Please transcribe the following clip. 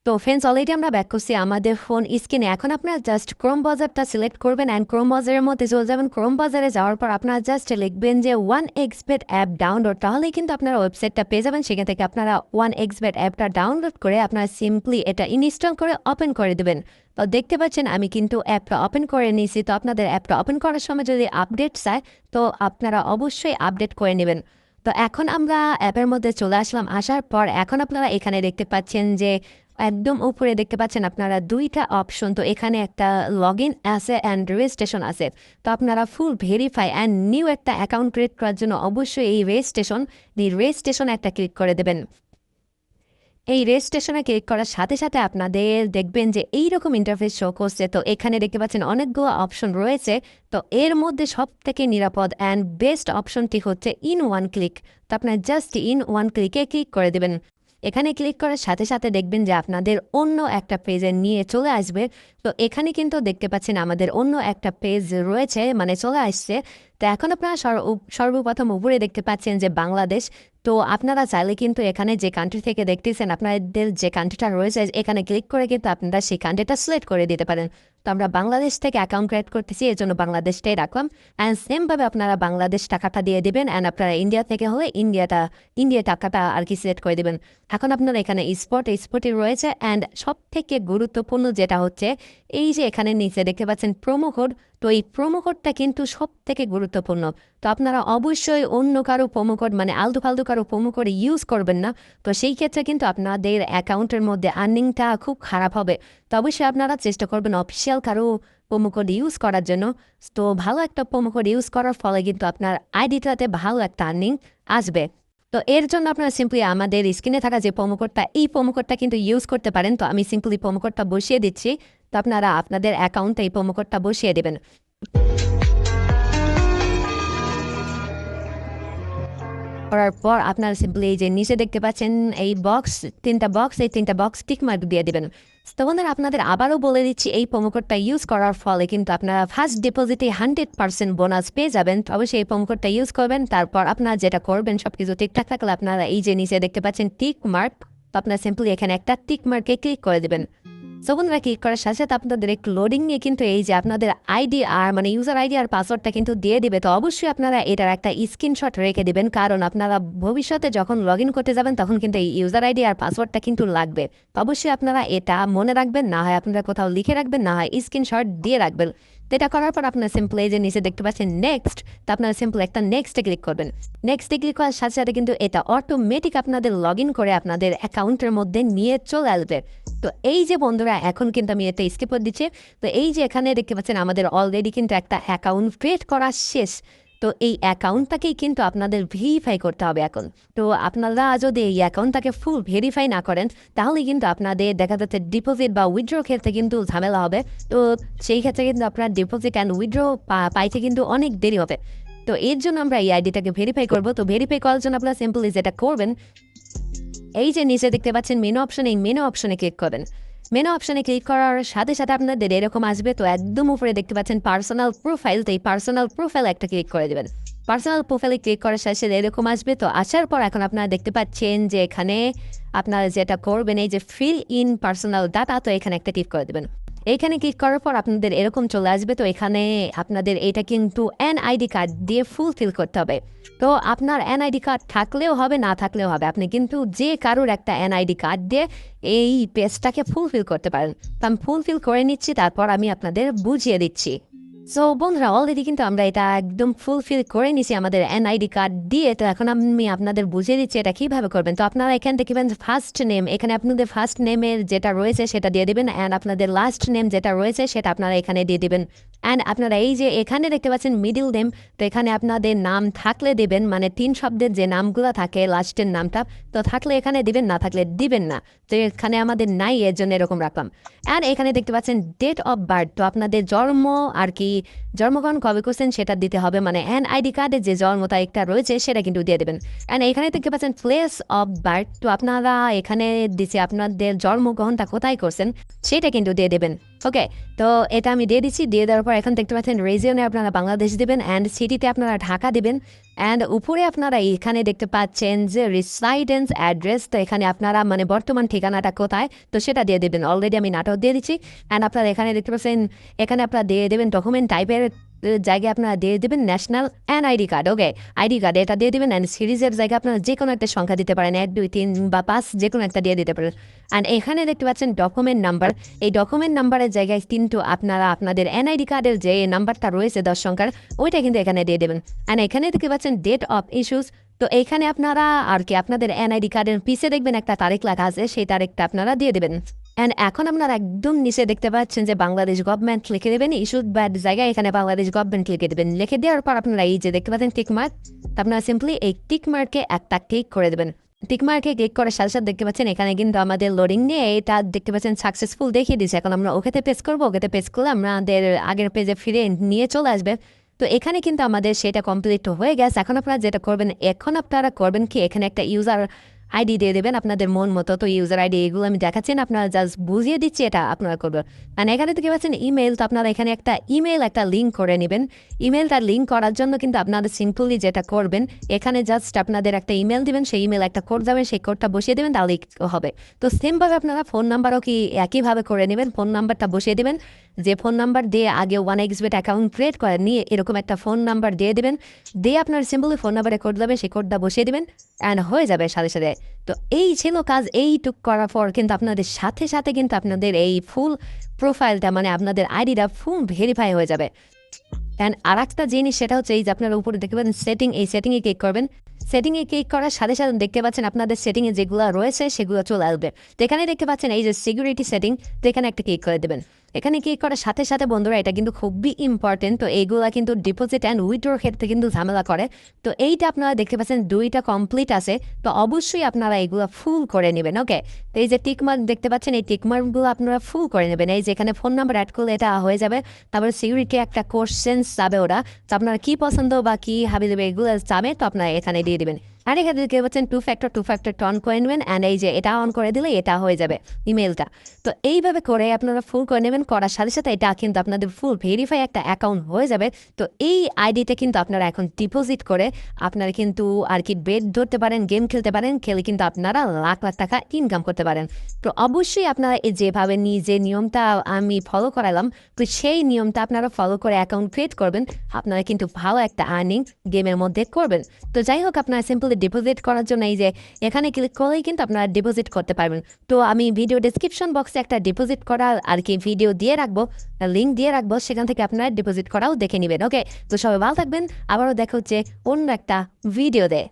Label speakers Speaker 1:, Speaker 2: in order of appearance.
Speaker 1: তো friends already আমরা back করছি আমাদের ফোন স্ক্রিনে। এখন আপনারা জাস্ট ক্রোম ব্রাউজারটা সিলেক্ট করবেন অ্যান্ড ক্রোম ব্রাউজারের মধ্যে চলে যাবেন। ক্রোম ব্রাউজারে যাওয়ার পর আপনারা জাস্ট লিখবেন যে 1xBet অ্যাপ ডাউনলোড, তাহলেই কিন্তু আপনারা ওয়েবসাইটটা পেয়ে যাবেন। সেখান থেকে আপনারা 1xBet অ্যাপটা ডাউনলোড করে আপনারা সিম্পলি এটা ইনস্টল করে ওপেন করে দেবেন। তো দেখতে পাচ্ছেন আমি কিন্তু অ্যাপটা ওপেন করে নিয়েছি। তো আপনাদের অ্যাপটা ওপেন করার সময় যদি আপডেট চায় তো আপনারা অবশ্যই আপডেট করে নেবেন। তো এখন আমরা অ্যাপের মধ্যে চলে আসলাম। আসার পর এখন আপনারা এখানে দেখতে পাচ্ছেন যে একদম উপরে দেখতে পাচ্ছেন আপনারা দুইটা অপশন। তো এখানে একটা লগ ইন আছে অ্যান্ড রেজিস্ট্রেশন আছে। তো আপনারা ফুল ভেরিফাই অ্যান্ড নিউ একটা অ্যাকাউন্ট ক্রিয়েট করার জন্য অবশ্যই এই রেজিস্ট্রেশন একটা ক্লিক করে দেবেন। এই রেজিস্ট্রেশনে ক্লিক করার সাথে সাথে আপনাদের দেখবেন যে এইরকম ইন্টারফেস শো করছে। তো এখানে দেখতে পাচ্ছেন অনেকগুলো অপশন রয়েছে। তো এর মধ্যে সব থেকে নিরাপদ অ্যান্ড বেস্ট অপশনটি হচ্ছে ইন ওয়ান ক্লিক। তো আপনার জাস্ট ইন ওয়ান ক্লিকে ক্লিক করে দেবেন। এখানে ক্লিক করার সাথে সাথে দেখবেন যে আপনাদের অন্য একটা পেজে নিয়ে চলে আসবে। তো এখানে কিন্তু দেখতে পাচ্ছেন আমাদের অন্য একটা পেজ রয়েছে, মানে চলে আসছে। তো এখন আপনারা সর্বপ্রথম উপরে দেখতে পাচ্ছেন যে বাংলাদেশ। তো আপনারা চাইলে কিন্তু এখানে যে কান্ট্রি থেকে দেখতেছেন আপনাদের যে কান্ট্রিটা রয়েছে এখানে ক্লিক করে কিন্তু আপনারা সেই কান্ট্রিটা সিলেক্ট করে দিতে পারেন। তো আমরা বাংলাদেশ থেকে অ্যাকাউন্ট ক্রিয়েট করতেছি, এর জন্য বাংলাদেশটাই রাখলাম। অ্যান্ড সেমভাবে আপনারা বাংলাদেশ টাকাটা দিয়ে দেবেন। অ্যান্ড আপনারা ইন্ডিয়া থেকে হলে ইন্ডিয়া টাকাটা আর কি সিলেক্ট করে দেবেন। এখন আপনারা এখানে স্পটই রয়েছে। অ্যান্ড সব থেকে গুরুত্বপূর্ণ যেটা হচ্ছে এই যে এখানে নিচে দেখতে পাচ্ছেন প্রোমো কোড। তো এই প্রোমো কোডটা কিন্তু সব থেকে গুরুত্বপূর্ণ। তো আপনারা অবশ্যই অন্য কারো প্রোমো কোড মানে আলতু ফালতু কারো প্রোমো কোড ইউজ করবেন না। তো সেই ক্ষেত্রে কিন্তু আপনাদের অ্যাকাউন্টের মধ্যে আর্নিংটা খুব খারাপ হবে। তো অবশ্যই আপনারা চেষ্টা করবেন অফিসিয়াল কারো প্রোমো কোড ইউজ করার জন্য। তো ভালো একটা প্রোমো কোড ইউজ করার ফলে কিন্তু আপনার আইডিটাতে ভালো একটা আর্নিং আসবে। তো এর জন্য আপনারা সিম্পলি আমাদের স্ক্রিনে থাকা যে প্রোমো কোডটা, এই প্রোমো কোডটা কিন্তু ইউজ করতে পারেন। তো আমি সিম্পলি প্রোমো কোডটা বসিয়ে দিচ্ছি। তো আপনারা আপনাদের অ্যাকাউন্টে এই প্রোমো কোডটা বসিয়ে দেবেন। করার পর আপনারা সিম্পলি এই যে নিচে দেখতে পাচ্ছেন এই তিনটা বক্স টিক মার্ক দিয়ে দেবেন। তো বন্ধুরা আপনাদের আবারও বলে দিচ্ছি এই প্রোমো কোডটা ইউজ করার ফলে কিন্তু আপনারা ফার্স্ট ডিপোজিটে 100% বোনাস পেয়ে যাবেন। তো অবশ্যই এই প্রোমো কোডটা ইউজ করবেন। তারপর আপনারা যেটা করবেন সবকিছু ঠিকঠাক থাকলে আপনারা এই যে নিচে দেখতে পাচ্ছেন টিক মার্ক। তো আপনারা সিম্পলি এখানে একটা টিক মার্কে ক্লিক করে দেবেন। সো বন্ধুরা ক্লিক করার সাথে সাথে আপনাদের একটু লোডিং নিয়ে কিন্তু এই যে আপনাদের আইডি আর মানে ইউজার আইডি আর পাসওয়ার্ডটা কিন্তু দিয়ে দিবে। তো অবশ্যই আপনারা এটার একটা স্ক্রিনশট রেখে দেবেন, কারণ আপনারা ভবিষ্যতে যখন লগ ইন করতে যাবেন তখন কিন্তু এই ইউজার আইডি আর পাসওয়ার্ডটা কিন্তু লাগবে। তো অবশ্যই আপনারা এটা মনে রাখবেন, না হয় আপনারা কোথাও লিখে রাখবেন, না হয় স্ক্রিনশট দিয়ে রাখবেন। তো এটা করার পর আপনার সিম্পল এই যে নিচে দেখতে পাচ্ছেন নেক্সট। তো আপনারা সিম্পল একটা নেক্সটে ক্লিক করবেন। নেক্সটে ক্লিক করার সাথে সাথে কিন্তু এটা অটোমেটিক আপনাদের লগ ইন করে আপনাদের অ্যাকাউন্টের মধ্যে নিয়ে চলে আসবে। তো এই যে বন্ধুরা এখন কিন্তু আমি এটা স্কিপ করে দিচ্ছি। তো এই যে এখানে দেখতে পাচ্ছেন আমাদের অলরেডি কিন্তু একটা অ্যাকাউন্ট ক্রিয়েট করা শেষ। তো এই অ্যাকাউন্টটাকেই কিন্তু আপনাদের ভেরিফাই করতে হবে এখন। তো আপনারা যদি এই অ্যাকাউন্টটাকে ফুল ভেরিফাই না করেন তাহলে কিন্তু আপনাদের দেখা যাচ্ছে ডিপোজিট বা উইথড্র ক্ষেত্রে কিন্তু ঝামেলা হবে। তো সেই ক্ষেত্রে কিন্তু আপনার ডিপোজিট অ্যান্ড উইথড্র পাইতে কিন্তু অনেক দেরি হবে। তো এর জন্য আমরা এই আইডিটাকে ভেরিফাই করব। তো ভেরিফাই করার জন্য আপনারা সিম্পলি যেটা করবেন এই যে নিচে দেখতে পাচ্ছেন মেনু অপশন, এই মেনু অপশনে ক্লিক করবেন। মেনু অপশনে ক্লিক করার সাথে সাথে আপনাদের এরকম আসবে। তো একদম উপরে দেখতে পাচ্ছেন পার্সোনাল প্রোফাইল। তো এই পার্সোনাল প্রোফাইল একটা ক্লিক করে দেবেন। পার্সোনাল প্রোফাইলে ক্লিক করার সাথে সাথে এরকম আসবে। তো আসার পর এখন আপনারা দেখতে পাচ্ছেন যে এখানে আপনারা যেটা করবেন এই যে ফিল ইন পার্সোনাল ডাটা, তো এখানে একটা ক্লিক করে দেবেন। এইখানে ক্লিক করার পর আপনাদের এরকম চলে আসবে। তো এখানে আপনাদের এটা কিন্তু এনআইডি কার্ড দিয়ে ফুলফিল করতে হবে। তো আপনার এনআইডি কার্ড থাকলেও হবে, না থাকলেও হবে, আপনি কিন্তু যে কারোর একটা এনআইডি কার্ড দিয়ে এই পেজটাকে ফুলফিল করতে পারেন। তো আমি ফুলফিল করে নিচ্ছি, তারপর আমি আপনাদের বুঝিয়ে দিচ্ছি। সো বন্ধুরা অলরেডি কিন্তু আমরা এটা একদম ফুলফিল করে নিছি আমাদের এনআইডি কার্ড দিয়ে। তো এখন আমি আপনাদের বুঝিয়ে দিচ্ছি এটা কীভাবে করবেন। তো আপনারা এখান থেকে ফার্স্ট নেম, এখানে আপনাদের ফার্স্ট নেমের যেটা রয়েছে সেটা দিয়ে দেবেন। অ্যান্ড আপনাদের লাস্ট নেম যেটা রয়েছে সেটা আপনারা এখানে দিয়ে দেবেন। অ্যান্ড আপনারা এই যে এখানে দেখতে পাচ্ছেন মিডিল নেম, তো এখানে আপনাদের নাম থাকলে দেবেন, মানে 3 শব্দের যে নামগুলো থাকে লাস্টের নামটা, তো থাকলে এখানে দিবেন, না থাকলে দিবেন না। তো এখানে আমাদের নাই, এর জন্য এরকম রাখলাম। অ্যান্ড এখানে দেখতে পাচ্ছেন ডেট অফ বার্থ, তো আপনাদের জন্ম আর কি জন্মগ্রহণ কবে করছেন সেটা দিতে হবে, মানে এনআইডি কার্ডে যে জন্ম তারিখটা রয়েছে সেটা কিন্তু দিয়ে দেবেন। অ্যান্ড এখানে দেখতে পাচ্ছেন প্লেস অফ বার্থ, তো আপনারা এখানে দিচ্ছে আপনাদের জন্মগ্রহণটা কোথায় করছেন সেটা কিন্তু দিয়ে দেবেন। ওকে, তো এটা আমি দিয়ে দিচ্ছি। দিয়ে দেওয়ার পর এখন দেখতে পাচ্ছেন রিজিয়নে আপনারা বাংলাদেশ দেবেন অ্যান্ড সিটিতে আপনারা ঢাকা দেবেন অ্যান্ড উপরে আপনারা এখানে দেখতে পাচ্ছেন যে রেসিডেন্স অ্যাড্রেস, তো এখানে আপনারা মানে বর্তমান ঠিকানাটা কোথায় তো সেটা দিয়ে দেবেন। অলরেডি আমি নাটক দিয়ে দিচ্ছি অ্যান্ড আপনারা এখানে দেখতে পাচ্ছেন এখানে আপনারা দিয়ে দেবেন ডকুমেন্ট টাইপের জায়গায় আপনারা দিয়ে দেবেন national and ID card. Okay, ID card এটা দিয়ে দেবেন অ্যান্ড সিরিজের জায়গায় আপনারা যে কোনো একটা সংখ্যা দিতে পারেন, 1 2 3 বা 5 যে কোনো একটা দিয়ে দিতে পারেন। অ্যান্ড এখানে দেখতে পাচ্ছেন ডকুমেন্ট নাম্বার, এই ডকুমেন্ট নাম্বারের জায়গায় কিন্তু আপনারা আপনাদের এনআইডি কার্ডের যে নাম্বারটা রয়েছে 10 সংখ্যার ওইটা কিন্তু এখানে দিয়ে দেবেন। অ্যান্ড এখানে দেখতে পাচ্ছেন ডেট অফ ইস্যুস, তো এইখানে আপনারা আর কি আপনাদের এনআইডি কার্ডের পিছে দেখবেন একটা তারিখ লেখা আছে, সেই তারিখটা আপনারা দিয়ে দেবেন। অ্যান্ড এখন আপনারা একদম নিচে দেখতে পাচ্ছেন যে বাংলাদেশ গভর্নমেন্ট লিখে দেবেন, ইস্যুড ব্যাড জায়গায় এখানে বাংলাদেশ গভর্নমেন্ট লিখে দেবেন। লিখে দেওয়ার পর আপনারা এই যে দেখতে পাচ্ছেন টিক মার্ক, আপনারা সিম্পলি এই টিক মার্কে একটা ক্লিক করে দেবেন। টিক মার্কে ক্লিক করার সাথে সাথে দেখতে পাচ্ছেন এখানে কিন্তু আমাদের লোডিং নিয়ে এটা দেখতে পাচ্ছেন সাকসেসফুল দেখিয়ে দিচ্ছে। এখন আমরা ওকেতে পেজ করবো, ওকেতে পেজ করলে আমাদের আগের পেজে ফিরে নিয়ে চলে আসবে। তো এখানে কিন্তু আমাদের সেটা কমপ্লিট হয়ে গেছে। এখন আপনারা যেটা করবেন, এখন আপনারা করবেন কি এখানে একটা ইউজার আইডি দিয়ে দেবেন আপনাদের মন মতো। তো ইউজার আইডি এগুলো আমি দেখাচ্ছেন, আপনারা জাস্ট বুঝিয়ে দিচ্ছি এটা আপনারা করবেন। আর এখানে দেখতে পাচ্ছেন ইমেল, তো আপনারা এখানে একটা ইমেল একটা লিঙ্ক করে নেবেন। ইমেলটা লিঙ্ক করার জন্য কিন্তু আপনাদের সিম্পলি যেটা করবেন এখানে জাস্ট আপনাদের একটা ইমেল দিবেন, সেই ইমেল একটা কোড যাবেন, সেই কোডটা বসিয়ে দেবেন, তাহলেই হবে। তো সেমভাবে আপনারা ফোন নাম্বারও কি একইভাবে করে নেবেন, ফোন নাম্বারটা বসিয়ে দেবেন। যে ফোন নাম্বার দিয়ে আগে 1xBet অ্যাকাউন্ট ক্রিয়েট করে নিয়ে এরকম একটা ফোন নাম্বার দিয়ে দেবেন, দিয়ে আপনার সিম্পলি ফোন নাম্বারে কোড যাবে, সেই কোডটা বসিয়ে দেবেন অ্যান্ড হয়ে যাবে সাথে সাথে। তো এই ছিল কাজ। এইটুক করার পর কিন্তু আপনাদের সাথে সাথে কিন্তু আপনাদের এই ফুল প্রোফাইলটা মানে আপনাদের আইডিটা ফুল ভেরিফাই হয়ে যাবে। অ্যান্ড আর একটা জিনিস সেটা হচ্ছে এই যে আপনারা উপরে দেখতে পাচ্ছেন সেটিং, এই সেটিংয়ে ক্লিক করবেন। সেটিংয়ে ক্লিক করার সাথে সাথে দেখতে পাচ্ছেন আপনাদের সেটিংয়ে যেগুলো রয়েছে সেগুলো চলে আসবে। তো এখানে দেখতে পাচ্ছেন এই যে সিকিউরিটি সেটিং, তো এখানে একটা ক্লিক করে দেবেন। এখানে ক্লিক করার সাথে সাথে বন্ধুরা এটা কিন্তু খুবই ইম্পর্টেন্ট, তো এইগুলা কিন্তু ডিপোজিট অ্যান্ড উইথড্রর ক্ষেত্রে কিন্তু ঝামেলা করে। তো এইটা আপনারা দেখতে পাচ্ছেন দুইটা কমপ্লিট আছে, তো অবশ্যই আপনারা এগুলো ফুল করে নেবেন। ওকে, তো এই যে টিকমার্ক দেখতে পাচ্ছেন এই টিকমার্কগুলো আপনারা ফুল করে নেবেন। এই যে এখানে ফোন নাম্বার অ্যাড করলে এটা হয়ে যাবে। তারপরে সিকিউরিটি একটা কোশ্চেন যাবে ওরা, তো আপনারা কী পছন্দ বা কী হাবি দেবে এগুলো যাবে, তো আপনারা এখানে দিয়ে দেবেন। আর এখানে দেখতে পাচ্ছেন টু ফ্যাক্টর অন করে নেবেন অ্যান্ড এই যে এটা অন করে দিলে এটা হয়ে যাবে ইমেলটা। তো এইভাবে করে আপনারা ফুল করে নেবেন, করার সাথে সাথে এটা কিন্তু আপনাদের ফুল ভেরিফাই একটা অ্যাকাউন্ট হয়ে যাবে। তো এই আইডিতে কিন্তু আপনারা এখন ডিপোজিট করে আপনারা কিন্তু আর কি বেট ধরতে পারেন, গেম খেলতে পারেন, খেলে কিন্তু আপনারা লাখ লাখ টাকা ইনকাম করতে পারেন। তো অবশ্যই আপনারা এই যেভাবে যে নিয়মটা আমি ফলো করালাম, তো সেই নিয়মটা আপনারা ফলো করে অ্যাকাউন্ট ক্রিয়েট করবেন, আপনারা কিন্তু ভালো একটা আর্নিং গেমের মধ্যে করবেন। তো যাই হোক, আপনারা সিম্পলি ডিপোজিট করার জন্য এই যে এখানে ক্লিক করেই কিন্তু আপনারা ডিপোজিট করতে পারবেন। তো আমি ভিডিও ডেসক্রিপশন বক্সে একটা ডিপোজিট করার আর কি ভিডিও দিয়ে রাখবো, লিঙ্ক দিয়ে রাখবো, সেখান থেকে আপনারা ডিপোজিট করাও দেখে নেবেন। ওকে, তো সবাই ভালো থাকবেন, আবারও দেখা হচ্ছে অন্য একটা ভিডিওতে।